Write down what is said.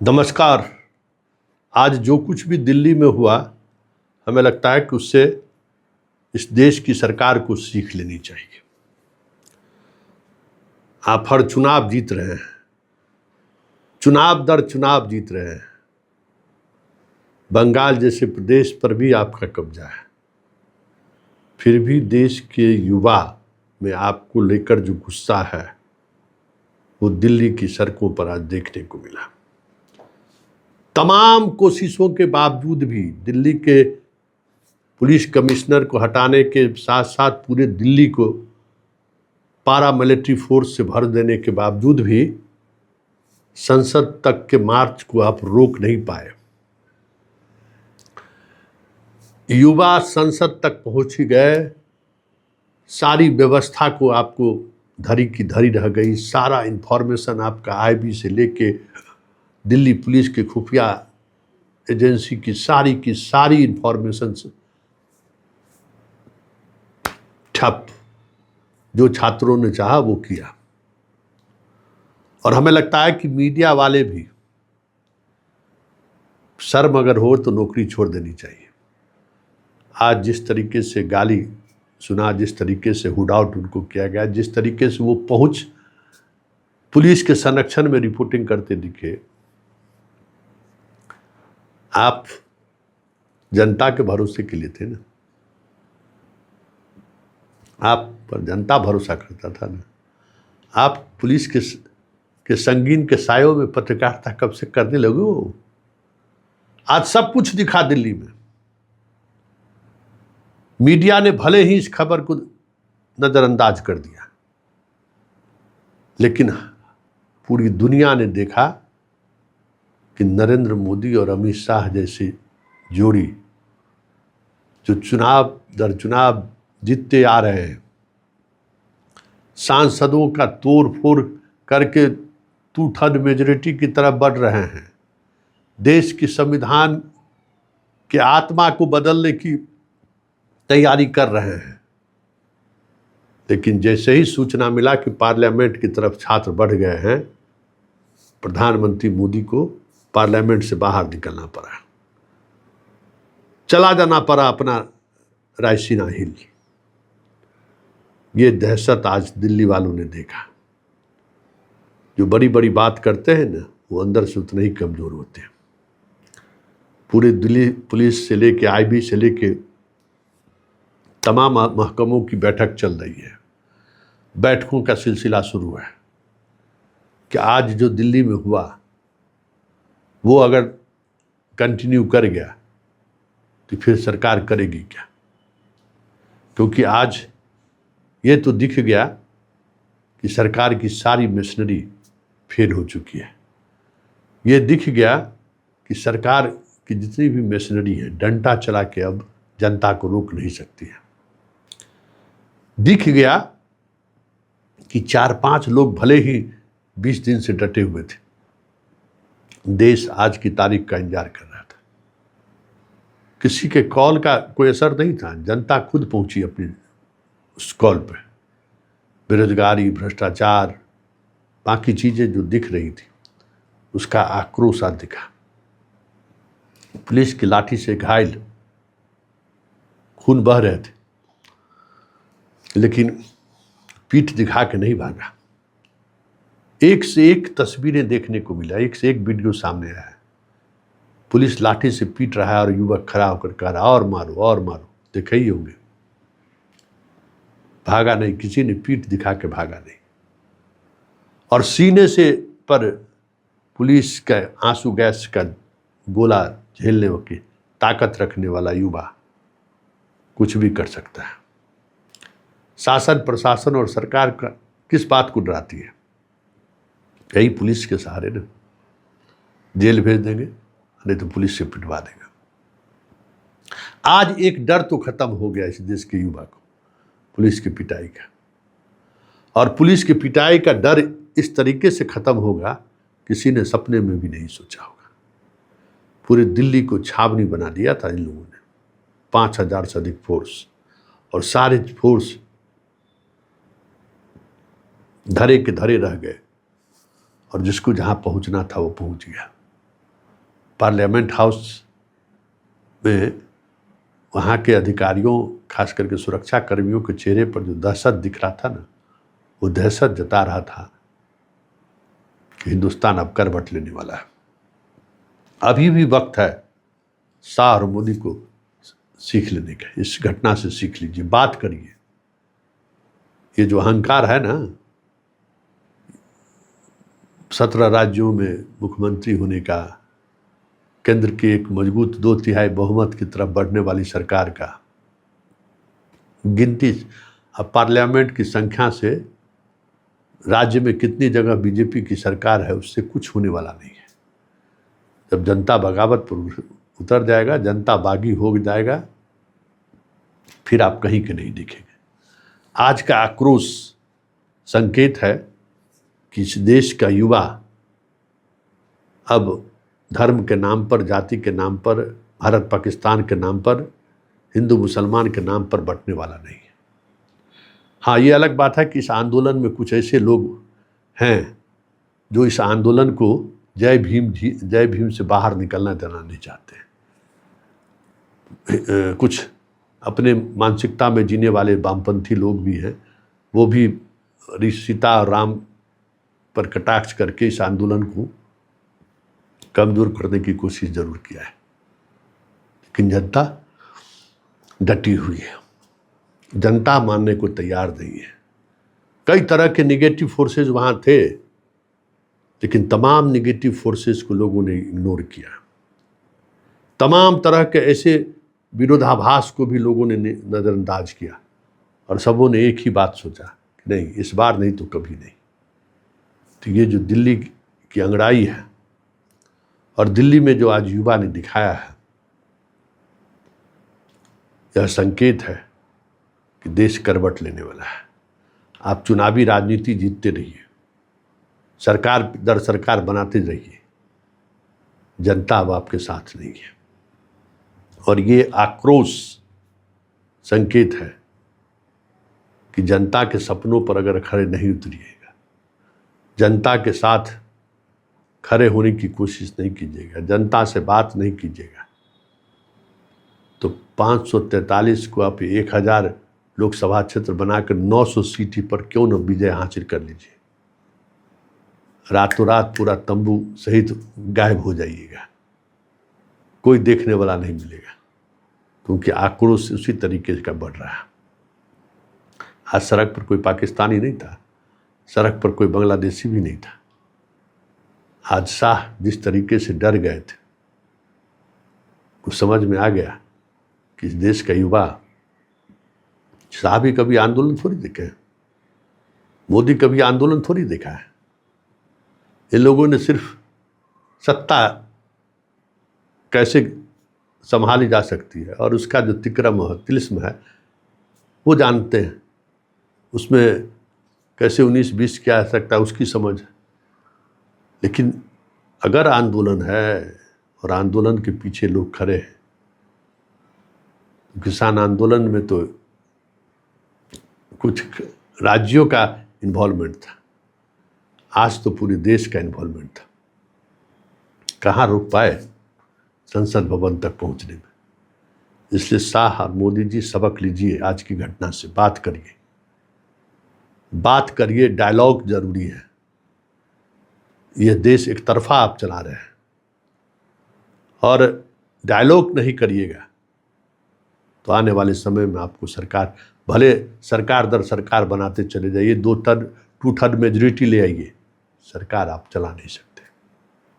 नमस्कार। आज जो कुछ भी दिल्ली में हुआ, हमें लगता है कि उससे इस देश की सरकार को सीख लेनी चाहिए। आप हर चुनाव जीत रहे हैं, चुनाव दर चुनाव जीत रहे हैं। बंगाल जैसे प्रदेश पर भी आपका कब्जा है, फिर भी देश के युवा में आपको लेकर जो गुस्सा है वो दिल्ली की सड़कों पर आज देखने को मिला। तमाम कोशिशों के बावजूद भी दिल्ली के पुलिस कमिश्नर को हटाने के साथ साथ पूरे दिल्ली को पारा मिलिट्री फोर्स से भर देने के बावजूद भी संसद तक के मार्च को आप रोक नहीं पाए। युवा संसद तक पहुंच ही गए, सारी व्यवस्था को आपको धरी की धरी रह गई। सारा इंफॉर्मेशन आपका आईबी से लेके दिल्ली पुलिस के खुफिया एजेंसी की सारी इंफॉर्मेशन ठप। जो छात्रों ने चाहा वो किया। और हमें लगता है कि मीडिया वाले भी शर्म अगर हो तो नौकरी छोड़ देनी चाहिए। आज जिस तरीके से गाली सुना, जिस तरीके से हुड आउट उनको किया गया, जिस तरीके से वो पहुंच पुलिस के संरक्षण में रिपोर्टिंग करते दिखे, आप जनता के भरोसे के लिए थे ना, आप पर जनता भरोसा करता था ना। आप पुलिस के संगीन के सायों में पत्रकारिता कब से करने लगे हो? आज सब कुछ दिखा दिल्ली में। मीडिया ने भले ही इस खबर को नजरअंदाज कर दिया, लेकिन पूरी दुनिया ने देखा कि नरेंद्र मोदी और अमित शाह जैसी जोड़ी जो चुनाव दर चुनाव जीतते आ रहे हैं, सांसदों का तोड़ फोड़ करके 2/3 मेजॉरिटी की तरफ बढ़ रहे हैं, देश की संविधान के आत्मा को बदलने की तैयारी कर रहे हैं। लेकिन जैसे ही सूचना मिला कि पार्लियामेंट की तरफ छात्र बढ़ गए हैं, प्रधानमंत्री मोदी को पार्लियामेंट से बाहर निकलना पड़ा, चला जाना पड़ा अपना रायसीना हिल। ये दहशत आज दिल्ली वालों ने देखा। जो बड़ी बड़ी बात करते हैं ना, वो अंदर से उतने ही कमजोर होते हैं। पूरे दिल्ली पुलिस से लेके आईबी से लेके तमाम महकमों की बैठक चल रही है, बैठकों का सिलसिला शुरू है कि आज जो दिल्ली में हुआ वो अगर कंटिन्यू कर गया तो फिर सरकार करेगी क्या? क्योंकि आज ये तो दिख गया कि सरकार की सारी मशीनरी फेल हो चुकी है। ये दिख गया कि सरकार की जितनी भी मशीनरी है डंडा चला के अब जनता को रोक नहीं सकती है। दिख गया कि 4-5 लोग भले ही 20 दिन से डटे हुए थे, देश आज की तारीख का इंतजार कर रहा था। किसी के कॉल का कोई असर नहीं था, जनता खुद पहुंची अपनी उस कॉल पे। बेरोजगारी, भ्रष्टाचार, बाकी चीजें जो दिख रही थी उसका आक्रोश आज दिखा। पुलिस की लाठी से घायल, खून बह रहे थे, लेकिन पीठ दिखा के नहीं भागा। एक से एक तस्वीरें देखने को मिला, एक से एक वीडियो सामने आया है। पुलिस लाठी से पीट रहा है और युवक खड़ा होकर कह रहा और मारो और मारो। देखे ही होंगे, भागा नहीं, किसी ने पीठ दिखा के भागा नहीं। और सीने से पर पुलिस का आंसू गैस का गोला झेलने की ताकत रखने वाला युवा कुछ भी कर सकता है। शासन, प्रशासन और सरकार का किस बात को डराती है? यही पुलिस के सहारे ना, जेल भेज देंगे, नहीं तो पुलिस से पिटवा देंगे। आज एक डर तो खत्म हो गया इस देश के युवा को पुलिस की पिटाई का। और पुलिस की पिटाई का डर इस तरीके से खत्म होगा किसी ने सपने में भी नहीं सोचा होगा। पूरे दिल्ली को छावनी बना दिया था इन लोगों ने, 5000 से अधिक फोर्स, और सारे फोर्स धरे के धरे रह गए और जिसको जहां पहुंचना था वो पहुंच गया। पार्लियामेंट हाउस में वहाँ के अधिकारियों, खास करके सुरक्षा कर्मियों के चेहरे पर जो दहशत दिख रहा था ना, वो दहशत जता रहा था कि हिंदुस्तान अब करवट लेने वाला है। अभी भी वक्त है शाह और मोदी को सीख लेने का। इस घटना से सीख लीजिए, बात करिए। ये जो अहंकार है ना, 17 राज्यों में मुख्यमंत्री होने का, केंद्र के एक मजबूत 2/3 बहुमत की तरफ बढ़ने वाली सरकार का, गिनती अब पार्लियामेंट की संख्या से राज्य में कितनी जगह बीजेपी की सरकार है उससे कुछ होने वाला नहीं है। जब जनता बगावत पर उतर जाएगा, जनता बागी हो जाएगा, फिर आप कहीं के नहीं दिखेंगे। आज का आक्रोश संकेत है कि इस देश का युवा अब धर्म के नाम पर, जाति के नाम पर, भारत पाकिस्तान के नाम पर, हिंदू मुसलमान के नाम पर बंटने वाला नहीं है। हाँ, ये अलग बात है कि इस आंदोलन में कुछ ऐसे लोग हैं जो इस आंदोलन को जय भीम से बाहर निकलना देना नहीं चाहते। कुछ अपने मानसिकता में जीने वाले वामपंथी लोग भी हैं, वो भी सीता और राम पर कटाक्ष करके इस आंदोलन को कमजोर करने की कोशिश जरूर किया है, लेकिन जनता डटी हुई है, जनता मानने को तैयार नहीं है। कई तरह के निगेटिव फोर्सेस वहाँ थे, लेकिन तमाम निगेटिव फोर्सेस को लोगों ने इग्नोर किया। तमाम तरह के ऐसे विरोधाभास को भी लोगों ने नज़रअंदाज किया और सबों ने एक ही बात सोचा कि नहीं, इस बार नहीं तो कभी नहीं। तो ये जो दिल्ली की अंगड़ाई है और दिल्ली में जो आज युवा ने दिखाया है, यह संकेत है कि देश करवट लेने वाला है। आप चुनावी राजनीति जीतते रहिए, सरकार दर सरकार बनाते रहिए, जनता अब आपके साथ नहीं है। और ये आक्रोश संकेत है कि जनता के सपनों पर अगर खड़े नहीं उतरिएगा, जनता के साथ खड़े होने की कोशिश नहीं कीजिएगा, जनता से बात नहीं कीजिएगा, तो 543 को आप 1000 लोकसभा क्षेत्र बनाकर 900 सीट पर क्यों न विजय हासिल कर लीजिए। रातों रात पूरा तंबू सहित गायब हो जाइएगा, कोई देखने वाला नहीं मिलेगा, क्योंकि आक्रोश उसी तरीके का बढ़ रहा है। आज सड़क पर कोई पाकिस्तानी नहीं था, सड़क पर कोई बांग्लादेशी भी नहीं था। आज शाह जिस तरीके से डर गए थे, कुछ समझ में आ गया कि इस देश का युवा, शाह भी कभी आंदोलन थोड़ी देखे हैं, मोदी कभी आंदोलन थोड़ी देखा है। इन लोगों ने सिर्फ सत्ता कैसे संभाली जा सकती है और उसका जो तिलिस्म है वो जानते हैं, उसमें कैसे 19-20 किया जा सकता है उसकी समझ है। लेकिन अगर आंदोलन है और आंदोलन के पीछे लोग खड़े हैं, किसान आंदोलन में तो कुछ राज्यों का इन्वॉल्वमेंट था, आज तो पूरे देश का इन्वॉल्वमेंट था। कहाँ रुक पाए संसद भवन तक पहुंचने में। इसलिए शाह और मोदी जी सबक लीजिए, आज की घटना से बात करिए, डायलॉग जरूरी है। यह देश एक तरफा आप चला रहे हैं और डायलॉग नहीं करिएगा तो आने वाले समय में आपको सरकार, भले सरकार दर सरकार बनाते चले जाइए, 2/3 मेजॉरिटी ले आइए, सरकार आप चला नहीं सकते।